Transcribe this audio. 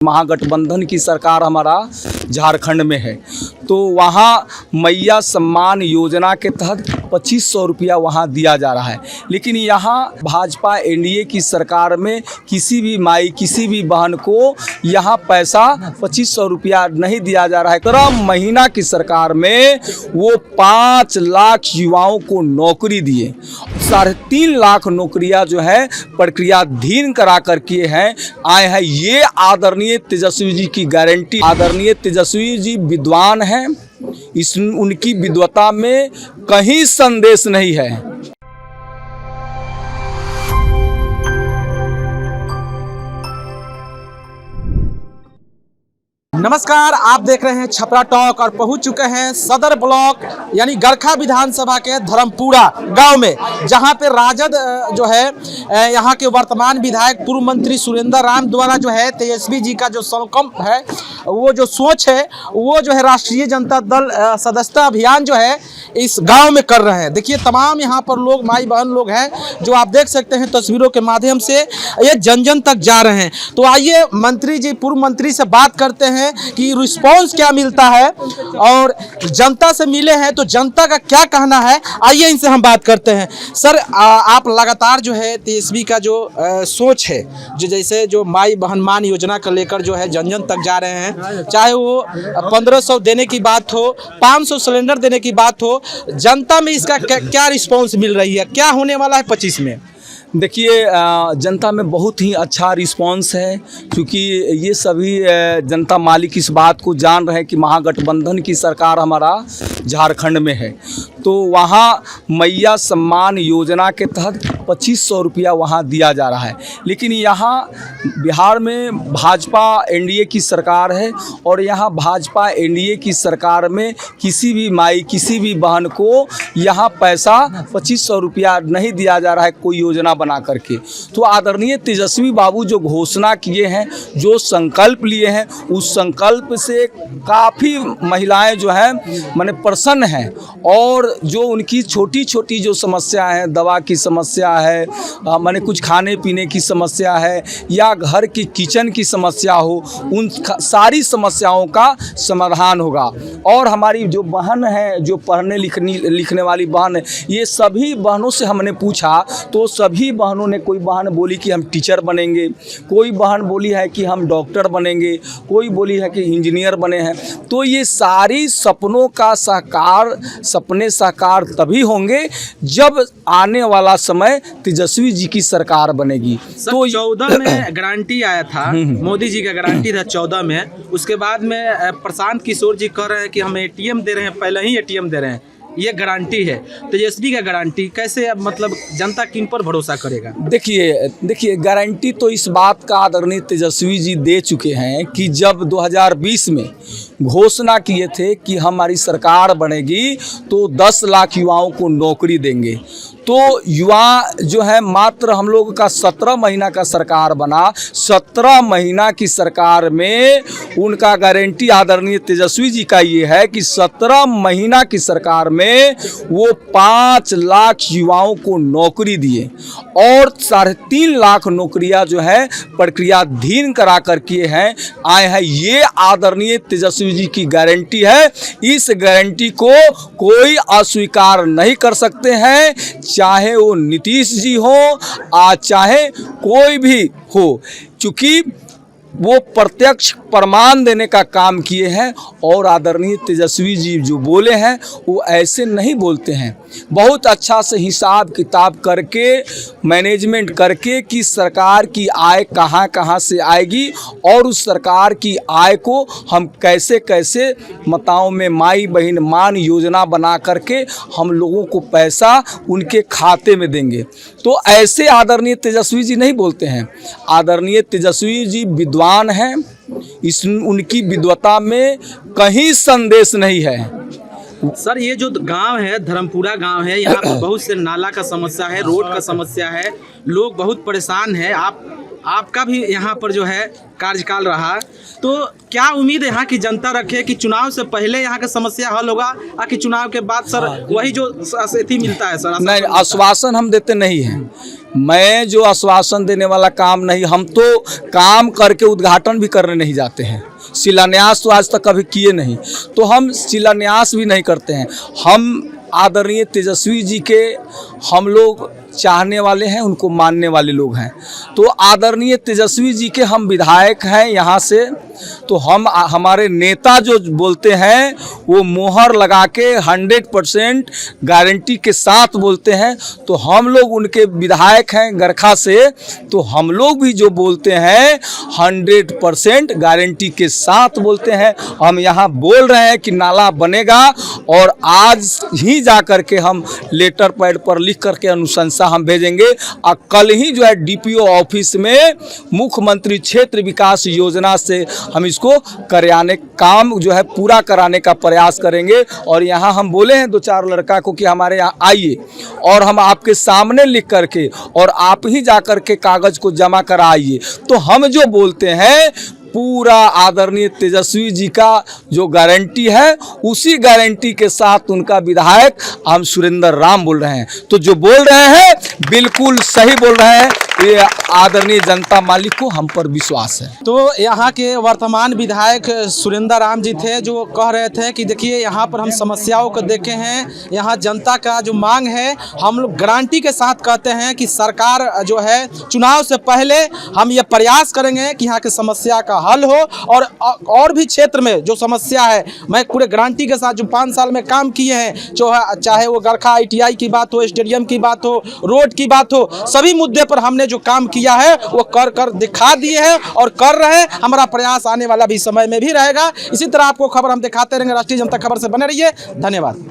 महागठबंधन की सरकार हमारा झारखंड में है, तो वहाँ मैया सम्मान योजना के तहत 2500 रुपया वहाँ दिया जा रहा है। लेकिन यहाँ भाजपा एनडीए की सरकार में किसी भी माई किसी भी बहन को यहाँ पैसा 2500 रुपया नहीं दिया जा रहा है। 17 महीना की सरकार में वो 5 लाख युवाओं को नौकरी दिए, 3.5 लाख नौकरियाँ जो है प्रक्रियाधीन करा कर किए हैं आए हैं। ये आदरणीय तेजस्वी जी की गारंटी। आदरणीय तेजस्वी जी विद्वान हैं, उनकी विद्वता में कहीं संदेश नहीं है। नमस्कार, आप देख रहे हैं छपरा टॉक और पहुंच चुके हैं सदर ब्लॉक यानी गरखा विधानसभा के धर्मपुरा गांव में, जहां पे राजद जो है यहां के वर्तमान विधायक पूर्व मंत्री सुरेंद्र राम द्वारा जो है तेजस्वी जी का जो संकल्प है, वो जो सोच है, वो जो है राष्ट्रीय जनता दल सदस्यता अभियान जो है इस गांव में कर रहे हैं। देखिए तमाम यहाँ पर लोग, माई बहन लोग हैं जो आप देख सकते हैं तस्वीरों के माध्यम से, ये जन जन तक जा रहे हैं। तो आइए मंत्री जी, पूर्व मंत्री से बात करते हैं कि रिस्पांस क्या मिलता है और जनता से मिले हैं तो जनता का क्या कहना है। आइए इनसे हम बात करते हैं। सर, आप लगातार जो है तेजस्वी का जो सोच है, जो जैसे जो माई बहन मान योजना को लेकर जो है जन जन तक जा रहे हैं, चाहे वो 1500 देने की बात हो, 500 सिलेंडर देने की बात हो, जनता में इसका क्या रिस्पांस मिल रही है, क्या होने वाला है 25 में? देखिए, जनता में बहुत ही अच्छा रिस्पांस है, क्योंकि ये सभी जनता मालिक इस बात को जान रहे हैं कि महागठबंधन की सरकार हमारा झारखंड में है। तो वहाँ मैया सम्मान योजना के तहत 2500 रुपया वहाँ दिया जा रहा है। लेकिन यहाँ बिहार में भाजपा एनडीए की सरकार है और यहाँ भाजपा एनडीए की सरकार में किसी भी माई किसी भी बहन को यहाँ पैसा 2500 रुपया नहीं दिया जा रहा है कोई योजना बना करके। तो आदरणीय तेजस्वी बाबू जो घोषणा किए हैं, जो संकल्प लिए हैं, उस संकल्प से काफ़ी महिलाएं जो हैं माने प्रसन्न हैं। और जो उनकी छोटी छोटी जो समस्या है, दवा की समस्या है, माने कुछ खाने पीने की समस्या है या घर की किचन की समस्या हो, उन सारी समस्याओं का समाधान होगा। और हमारी जो बहन है, जो पढ़ने लिखने वाली बहन है, ये सभी बहनों से हमने पूछा तो सभी बहनों ने, कोई बहन बोली कि हम टीचर बनेंगे, कोई बहन बोली है कि हम डॉक्टर बनेंगे, कोई बोली है कि इंजीनियर बने हैं। तो ये सारी सपनों का सपने साकार तभी होंगे जब आने वाला समय तेजस्वी जी की सरकार बनेगी। तो 14 में गारंटी आया था, मोदी जी का गारंटी था 14 में। उसके बाद में प्रशांत किशोर जी कह रहे हैं कि हम एटीएम दे रहे हैं, पहले ही एटीएम दे रहे हैं, ये गारंटी है। तेजस्वी का गारंटी कैसे, अब मतलब जनता किन पर भरोसा करेगा? देखिए गारंटी तो इस बात का आदरणीय तेजस्वी जी दे चुके हैं कि जब 2020 में घोषणा किए थे कि हमारी सरकार बनेगी तो 10 लाख युवाओं को नौकरी देंगे। तो युवा जो है, मात्र हम लोग का 17 महीना का सरकार बना, 17 महीना की सरकार में उनका गारंटी आदरणीय तेजस्वी जी का ये है कि 17 महीना की सरकार में वो 5 लाख युवाओं को नौकरी दिए और 3.5 लाख नौकरियां जो है प्रक्रियाधीन करा कर किए हैं आए हैं। ये आदरणीय तेजस्वी जी की गारंटी है। इस गारंटी को कोई अस्वीकार नहीं कर सकते हैं, चाहे वो नीतीश जी हो चाहे कोई भी हो, चूँकि वो प्रत्यक्ष प्रमाण देने का काम किए हैं। और आदरणीय तेजस्वी जी जो बोले हैं वो ऐसे नहीं बोलते हैं, बहुत अच्छा से हिसाब किताब करके, मैनेजमेंट करके कि सरकार की आय कहाँ कहाँ से आएगी और उस सरकार की आय को हम कैसे कैसे माताओं में माई बहन मान योजना बना करके हम लोगों को पैसा उनके खाते में देंगे। तो ऐसे आदरणीय तेजस्वी जी नहीं बोलते हैं। आदरणीय तेजस्वी जी विद्वान हैं, उनकी विद्वता में कहीं संदेश नहीं है। सर, ये जो गांव है धर्मपुरा गांव है, यहाँ पर बहुत से नाला का समस्या है, रोड का समस्या है, लोग बहुत परेशान हैं। आप आपका भी यहाँ पर जो है कार्यकाल रहा, तो क्या उम्मीद है यहाँ की जनता रखे कि चुनाव से पहले यहाँ का समस्या हल होगा, कि चुनाव के बाद सर वही जो अतिथि मिलता है सर? नहीं, आश्वासन हम देते नहीं हैं। मैं जो आश्वासन देने वाला काम नहीं, हम तो काम करके उद्घाटन भी करने नहीं जाते हैं। शिलान्यास तो आज तक कभी किए नहीं, तो हम शिलान्यास भी नहीं करते हैं। हम आदरणीय तेजस्वी जी के हम लोग चाहने वाले हैं, उनको मानने वाले लोग हैं। तो आदरणीय तेजस्वी जी के हम विधायक हैं यहाँ से, तो हम हमारे नेता जो बोलते हैं वो मोहर लगा के 100% गारंटी के साथ बोलते हैं। तो हम लोग उनके विधायक हैं गरखा से, तो हम लोग भी जो बोलते हैं 100% गारंटी के साथ बोलते हैं। हम यहाँ बोल रहे हैं कि नाला बनेगा, और आज ही जा कर के हम लेटर पैड पर लिख करके अनुशंसा हम भेजेंगे, और कल ही जो है डीपीओ ऑफिस में मुख्यमंत्री क्षेत्र विकास योजना से हम इसको कराने काम जो है पूरा कराने का प्रयास करेंगे। और यहाँ हम बोले हैं 2-4 लड़का को कि हमारे यहाँ आइए, और हम आपके सामने लिख करके और आप ही जा कर के कागज़ को जमा कराइए। तो हम जो बोलते हैं पूरा आदरणीय तेजस्वी जी का जो गारंटी है, उसी गारंटी के साथ उनका विधायक हम सुरेंद्र राम बोल रहे हैं। तो जो बोल रहे हैं बिल्कुल सही बोल रहे हैं, ये आदरणीय जनता मालिक को हम पर विश्वास है। तो यहाँ के वर्तमान विधायक सुरेंद्र राम जी थे, जो कह रहे थे कि देखिए यहाँ पर हम समस्याओं को देखे हैं, यहाँ जनता का जो मांग है हम लोग गारंटी के साथ कहते हैं कि सरकार जो है चुनाव से पहले हम ये प्रयास करेंगे कि यहाँ की समस्या का हल हो, और भी क्षेत्र में जो समस्या है मैं पूरे गारंटी के साथ जो 5 साल में काम किए हैं, जो चाहे वो गरखा ITI की बात हो, स्टेडियम की बात हो, रोड की बात हो, सभी मुद्दे पर हमने जो काम किया है वो कर दिखा दिए हैं और कर रहे हैं। हमारा प्रयास आने वाला भी समय में भी रहेगा। इसी तरह आपको खबर हम दिखाते रहेंगे। राष्ट्रीय जनता खबर से बने रहिए। धन्यवाद।